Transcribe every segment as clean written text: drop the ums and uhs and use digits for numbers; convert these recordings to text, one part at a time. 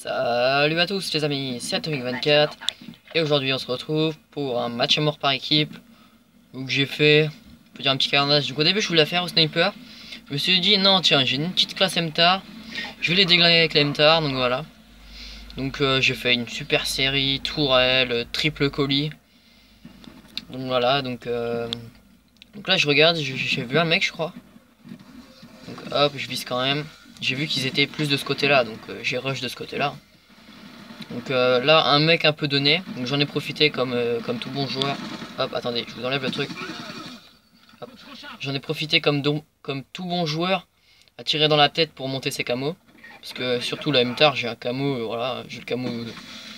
Salut à tous les amis, c'est Atomic24 et aujourd'hui on se retrouve pour un match à mort par équipe où j'ai fait, on peut dire un petit carnage. Donc au début je voulais la faire au sniper, je me suis dit non tiens j'ai une petite classe MTAR, je vais les déglinguer avec la MTAR, donc voilà. Donc j'ai fait une super série, tourelle, triple colis. Donc voilà, donc là je regarde, j'ai vu un mec je crois. Donc hop, je vise quand même. J'ai vu qu'ils étaient plus de ce côté là, donc j'ai rush de ce côté là. Donc là un mec un peu donné, donc j'en ai profité comme tout bon joueur. Hop, attendez, je vous enlève le truc. J'en ai profité comme tout bon joueur à tirer dans la tête pour monter ses camos. Parce que surtout la MTAR, j'ai un camo, voilà, j'ai le camo,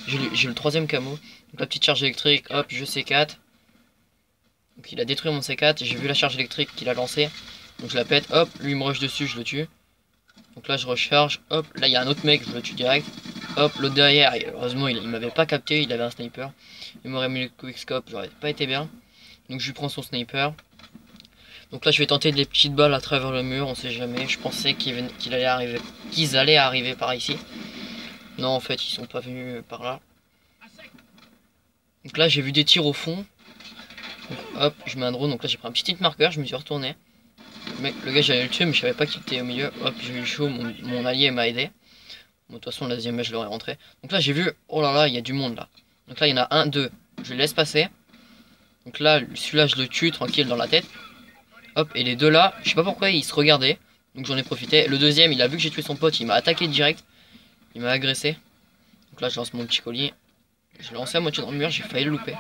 j'ai le troisième camo. Donc la petite charge électrique, hop, je C4. Donc il a détruit mon C4, j'ai vu la charge électrique qu'il a lancée. Donc je la pète, hop, lui il me rush dessus, je le tue. Donc là je recharge, hop, là il y a un autre mec, je le tue direct. Hop, l'autre derrière, heureusement il m'avait pas capté, il avait un sniper. Il m'aurait mis le quickscope, j'aurais pas été bien. Donc je lui prends son sniper. Donc là je vais tenter des petites balles à travers le mur, on sait jamais. Je pensais qu'ils allaient arriver par ici. Non en fait ils sont pas venus par là. Donc là j'ai vu des tirs au fond. Donc, hop, je mets un drone, donc là j'ai pris un petit hit marqueur, je me suis retourné. Le gars j'allais le tuer mais je savais pas qu'il était au milieu. Hop, j'ai eu chaud, mon allié m'a aidé. Bon, de toute façon la deuxième match je l'aurais rentré. Donc là j'ai vu, oh là là il y a du monde là. Donc là il y en a un, deux, je le laisse passer. Donc là celui-là je le tue tranquille dans la tête. Hop, et les deux là, je sais pas pourquoi ils se regardaient. Donc j'en ai profité. Le deuxième il a vu que j'ai tué son pote, il m'a attaqué direct. Il m'a agressé. Donc là je lance mon petit colis. Je l'ai lancé à moitié dans le mur, j'ai failli le louper.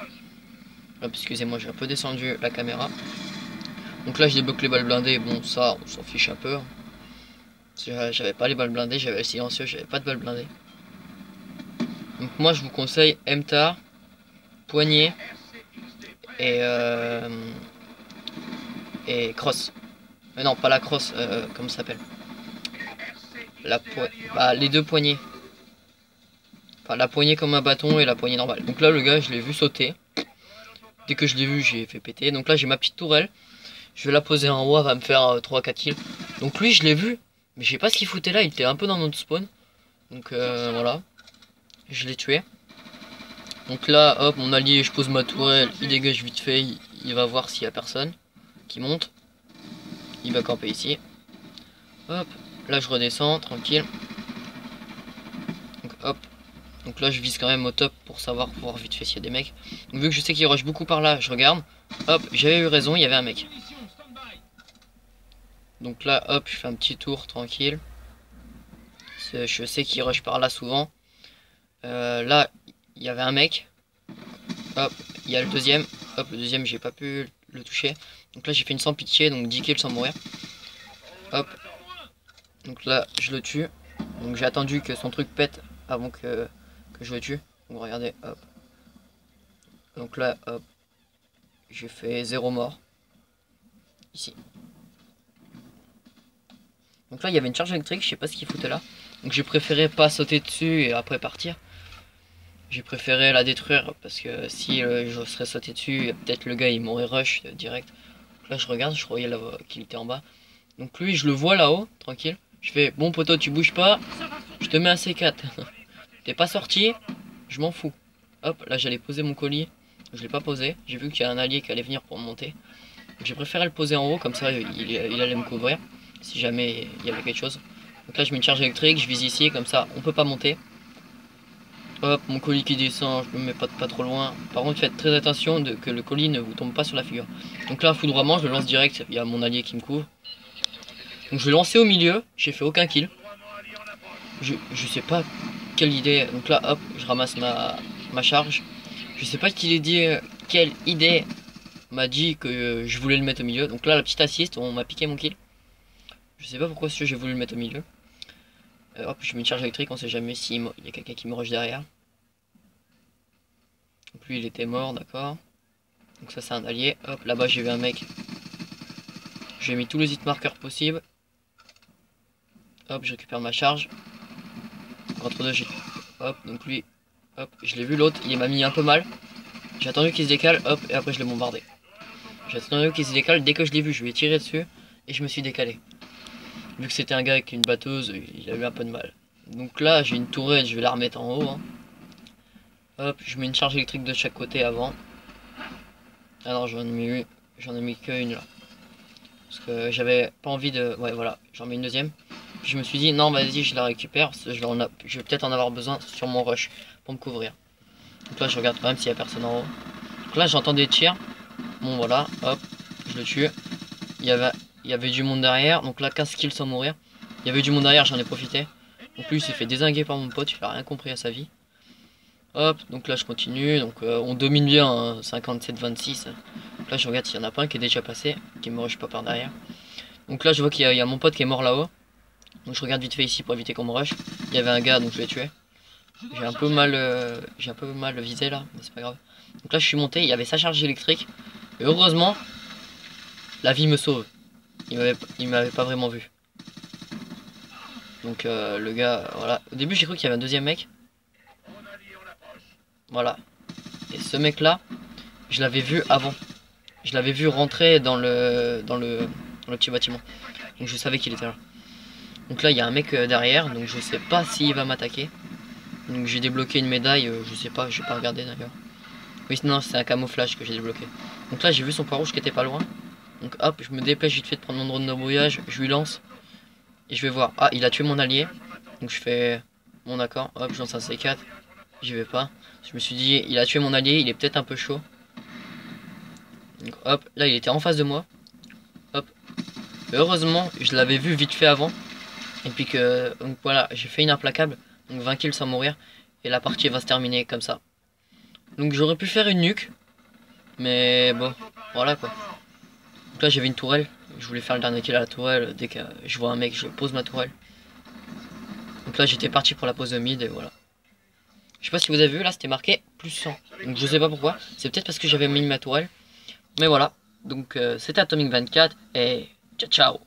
Hop, excusez-moi j'ai un peu descendu la caméra. Donc là je débloque les balles blindées, bon ça on s'en fiche un peu. J'avais pas les balles blindées, j'avais le silencieux, j'avais pas de balles blindées. Donc moi je vous conseille MTAR, poignée et cross. Mais non pas la cross, comment ça s'appelle, les deux poignées. Enfin la poignée comme un bâton et la poignée normale. Donc là le gars je l'ai vu sauter. Dès que je l'ai vu j'ai fait péter. Donc là j'ai ma petite tourelle. Je vais la poser en haut, elle va me faire 3-4 kills. Donc lui je l'ai vu. Mais je sais pas ce qu'il foutait là, il était un peu dans notre spawn. Donc voilà. Je l'ai tué. Donc là, hop, mon allié, je pose ma tourelle, il dégage vite fait, il va voir s'il y a personne qui monte. Il va camper ici. Hop, là je redescends, tranquille. Donc hop. Donc là je vise quand même au top pour savoir voir vite fait s'il y a des mecs. Donc vu que je sais qu'il rush beaucoup par là, je regarde. Hop, j'avais eu raison, il y avait un mec. Donc là, hop, je fais un petit tour tranquille. Je sais qu'il rush par là souvent. Là, il y avait un mec. Hop, il y a le deuxième. Hop, le deuxième, j'ai pas pu le toucher. Donc là, j'ai fait une sans pitié, donc 10 kills sans mourir. Hop. Donc là, je le tue. Donc j'ai attendu que son truc pète avant que je le tue. Donc regardez, hop. Donc là, hop. J'ai fait 0 mort. Ici. Donc là, il y avait une charge électrique, je sais pas ce qu'il foutait là. Donc j'ai préféré pas sauter dessus et après partir. J'ai préféré la détruire parce que si je serais sauté dessus, peut-être le gars il m'aurait rush direct. Donc là je regarde, je croyais qu'il était en bas. Donc lui je le vois là-haut, tranquille. Je fais bon poteau tu bouges pas, je te mets un C4. T'es pas sorti, je m'en fous. Hop, là j'allais poser mon colis, je l'ai pas posé. J'ai vu qu'il y a un allié qui allait venir pour me monter. J'ai préféré le poser en haut, comme ça il allait me couvrir si jamais il y avait quelque chose. Donc là je mets une charge électrique, je vise ici, comme ça on peut pas monter. Hop, mon colis qui descend, je me mets pas trop loin. Par contre, faites très attention que le colis ne vous tombe pas sur la figure. Donc là, foudroiement, je le lance direct. Il y a mon allié qui me couvre. Donc je l'ai lancé au milieu, j'ai fait aucun kill. Je sais pas quelle idée. Donc là, hop, je ramasse ma charge. Je sais pas quelle idée m'a dit que je voulais le mettre au milieu. Donc là, la petite assist, on m'a piqué mon kill. Je sais pas pourquoi j'ai voulu le mettre au milieu. Hop, je mets une charge électrique, on sait jamais s'il y a quelqu'un qui me rush derrière. Donc lui il était mort, d'accord. Donc ça c'est un allié. Hop, là-bas j'ai vu un mec. J'ai mis tous les hit marqueurs possibles. Hop, je récupère ma charge. Entre deux, hop, donc lui, hop, je l'ai vu l'autre, il m'a mis un peu mal. J'ai attendu qu'il se décale, hop, et après je l'ai bombardé. J'ai attendu qu'il se décale, dès que je l'ai vu, je lui ai tiré dessus et je me suis décalé. Vu que c'était un gars avec une batteuse, il a eu un peu de mal. Donc là j'ai une tourelle, je vais la remettre en haut, hein. Hop, je mets une charge électrique de chaque côté avant. Alors j'en ai mis qu'une là. Parce que j'avais pas envie de... Ouais voilà, j'en mets une deuxième. Puis je me suis dit non vas-y je la récupère, parce que je vais peut-être en avoir besoin sur mon rush pour me couvrir. Donc là je regarde quand même s'il y a personne en haut. Donc là j'entends des tirs. Bon voilà, hop, je le tue. Il y avait du monde derrière, donc là 15 kills sans mourir. Il y avait du monde derrière, j'en ai profité. Donc lui il s'est fait dézinguer par mon pote, il a rien compris à sa vie. Hop, donc là je continue, donc on domine bien, hein, 57-26. Donc là je regarde s'il y en a pas un qui est déjà passé, qui me rush pas par derrière. Donc là je vois qu'il y a mon pote qui est mort là-haut. Donc je regarde vite fait ici pour éviter qu'on me rush. Il y avait un gars donc je l'ai tué. J'ai un peu mal visé là, mais c'est pas grave. Donc là je suis monté, il y avait sa charge électrique. Et heureusement, la vie me sauve. Il m'avait pas vraiment vu. Donc le gars, voilà. Au début j'ai cru qu'il y avait un deuxième mec. Voilà. Et ce mec là, je l'avais vu avant. Je l'avais vu rentrer dans le petit bâtiment. Donc je savais qu'il était là. Donc là il y a un mec derrière, donc je sais pas s'il va m'attaquer. Donc j'ai débloqué une médaille, je sais pas, j'ai pas regardé d'ailleurs. Oui non c'est un camouflage que j'ai débloqué. Donc là j'ai vu son poids rouge qui était pas loin. Donc hop, je me dépêche vite fait de prendre mon drone de brouillage, je lui lance. Et je vais voir, ah il a tué mon allié. Donc je fais, bon d'accord, hop je lance un C4. J'y vais pas. Je me suis dit, il a tué mon allié, il est peut-être un peu chaud. Donc hop, là il était en face de moi. Hop. Et heureusement, je l'avais vu vite fait avant. Et puis que, donc voilà, j'ai fait une implacable. Donc 20 kills sans mourir. Et la partie va se terminer comme ça. Donc j'aurais pu faire une nuque. Mais bon, voilà quoi. Donc là j'avais une tourelle. Je voulais faire le dernier kill à la tourelle. Dès que je vois un mec, je pose ma tourelle. Donc là j'étais parti pour la pose de mid et voilà. Je sais pas si vous avez vu, là c'était marqué plus 100. Donc je sais pas pourquoi. C'est peut-être parce que j'avais mis ma tourelle. Mais voilà. Donc c'était Atomic 24 et ciao ciao.